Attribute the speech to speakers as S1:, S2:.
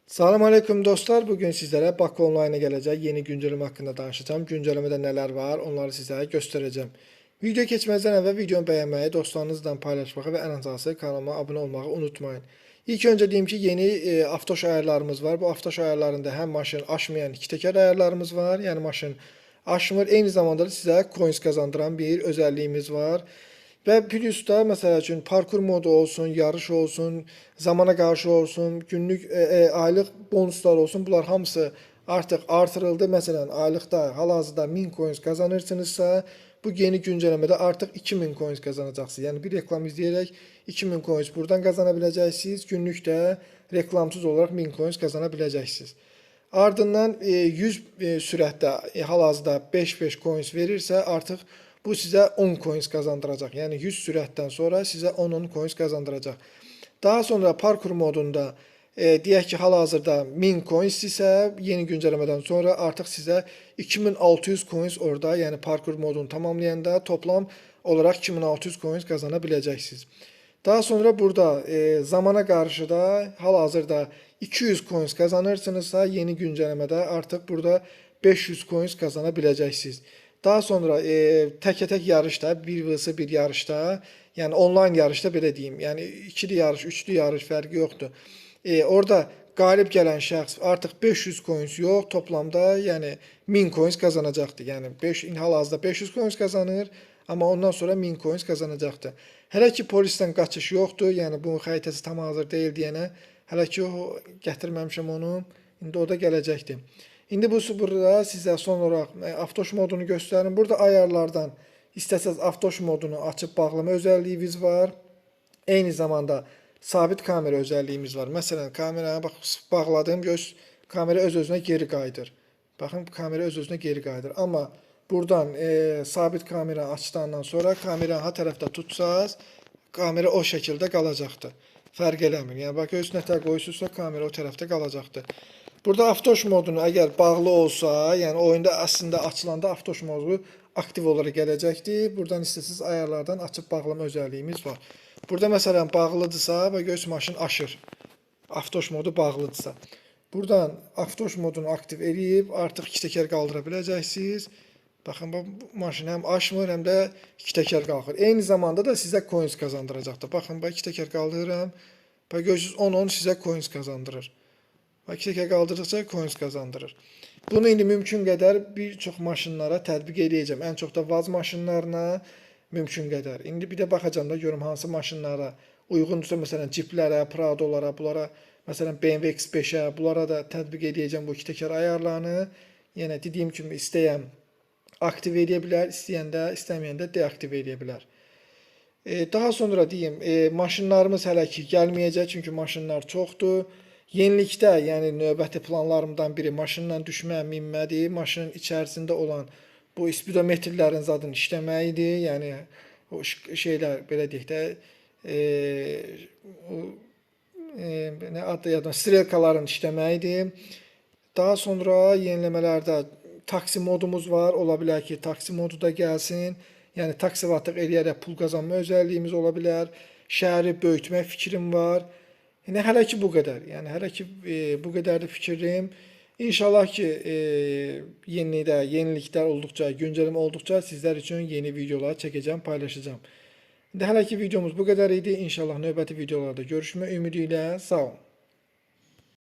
S1: Salam aleyküm dostlar. Bugün sizlere Bakı Online'a gelecek yeni güncelleme hakkında danışacağım. Güncellemede neler var onları sizlere göstereceğim. Video geçmezden evvel videomu beğenmeyi, dostlarınızla paylaşmayı ve en azası kanalıma abone olmayı unutmayın. İlk önce diyeyim ki yeni Aftoş ayarlarımız var. Bu Aftoş ayarlarında hem maşın aşmayan iki teker ayarlarımız var. Yani maşın aşmır. Eyni zamanda da sizə coins kazandıran bir özelliğimiz var. Və plus da məsəl üçün parkur modu olsun, yarış olsun, zamana qarşı olsun, günlük, aylıq bonuslar olsun. Bunlar hamısı artıq artırıldı. Məsələn, aylıqda hal-hazırda 1000 coins kazanırsınızsa, bu yeni güncelləmədə artıq 2000 coins kazanacaqsınız. Yəni bir reklam izləyərək 2000 coins buradan qazana biləcəksiniz. Günlükdə reklamsız olaraq 1000 coins qazana biləcəksiniz. Ardından 100 sürətdə hal-hazırda 5-5 coins verirsə, artıq bu sizə 10 coins kazandıracaq. Yəni 100 sürətdən sonra sizə 10 coins kazandıracaq. Daha sonra parkur modunda deyək ki, hal-hazırda 1000 coins isə yeni güncelləmədən sonra artıq sizə 2600 coins orada, yəni parkur modunu tamamlayanda toplam olaraq 2600 coins kazana biləcəksiniz. Daha sonra burada zamana qarşı da hal-hazırda 200 coins kazanırsınızsa yeni güncelləmədə artıq burada 500 coins kazana biləcəksiniz. Daha sonra tək-tək yarışda, 1vs1 yarışda, yəni online yarışda belə deyim, yəni ikili yarış, üçlü yarış fərqi yoxdur. Orada qalib gələn şəxs artıq 500 coins yox, toplamda yəni 1000 coins kazanacaqdır. Yəni hal-hazırda 500 coins kazanır, amma ondan sonra 1000 coins kazanacaqdır. Hələ ki polisdən qaçış yoxdur, yəni bunun xəritəsi tam hazır deyil deyənə, hələ ki o gətirməmişəm onu, indi o da gələcəkdir. İndi burada sizə son olaraq Aftoş modunu göstərim. Burada ayarlardan istəsəz Aftoş modunu açıb bağlama özəlliyimiz var. Eyni zamanda sabit kamera özəlliyimiz var. Məsələn, kameraya bax bağladım, kamera öz-özünə geri qayıdır. Baxın, kamera öz-özünə geri qayıdır. Amma buradan sabit kamera açdıqdan sonra kameranı ha tərəfdə tutsaz, kamera o şəkildə qalacaqdır. Fərq eləmir. Yəni bax, öz nətər qoyursunuzsa kamera o tərəfdə qalacaqdır. Burada Aftoş modunu əgər bağlı olsa, yəni oyunda əslində açılanda Aftoş modu aktiv olaraq gələcəkdir. Buradan istəsiz ayarlardan açıb bağlama özəlliyimiz var. Burada məsələn bağlıdırsa və göz maşın aşır. Aftoş modu bağlıdırsa. Buradan Aftoş modunu aktiv edib artıq iki təkər qaldıra biləcəksiniz. Baxın, bu maşın həm aşmır, həm də iki təkər qalxır. Eyni zamanda da sizə coins kazandıracaqdır. Baxın, iki təkər qaldırıram. Görürsünüz 10-10 sizə coins kazandırır. İki təkər qaldırdıqca coins kazandırır. Bunu indi mümkün qədər bir çox maşınlara tətbiq edəcəm. Ən çox da vaz maşınlarına mümkün qədər. İndi bir də baxacağım da görüm hansı maşınlara uyğundursa, məsələn Jeeplərə, Pradolara, bunlara, məsələn BMW X5-ə, bunlara da tətbiq edəcəm bu iki təkər ayarlarını. Yəni dediyim kimi istəyən aktiv edə bilər, istəyən də, istəməyən də deaktiv edə bilər. Daha sonra deyim, maşınlarımız hələ ki gəlməyəcək, çünki maşınlar çoxdur. Yenilikdə, yəni növbəti planlarımdan biri maşından düşmə, minmədir. Maşının içərisində olan bu spidometrlərin zadın işləməyidir. Yəni o şeylər belə deyək də, nə adlı yadıma, strelkaların işləməyidir. Daha sonra yeniləmələrdə taksi modumuz var. Ola bilər ki, taksi modu da gəlsin. Yəni taksivatlıq eləyərək pul qazanma özəlliyimiz ola bilər. Şəhəri böyütmək fikrim var. Yəni hələ ki bu qədər. Yəni hələ ki bu qədərdir fikrim. İnşallah ki yeniliklər olduqca, güncəlləmə olduqca sizlər üçün yeni videolar çəkəcəm, paylaşacağım. İndi hələ ki videomuz bu qədər idi. İnşallah növbəti videolarda görüşmək ümidi ilə sağ olun.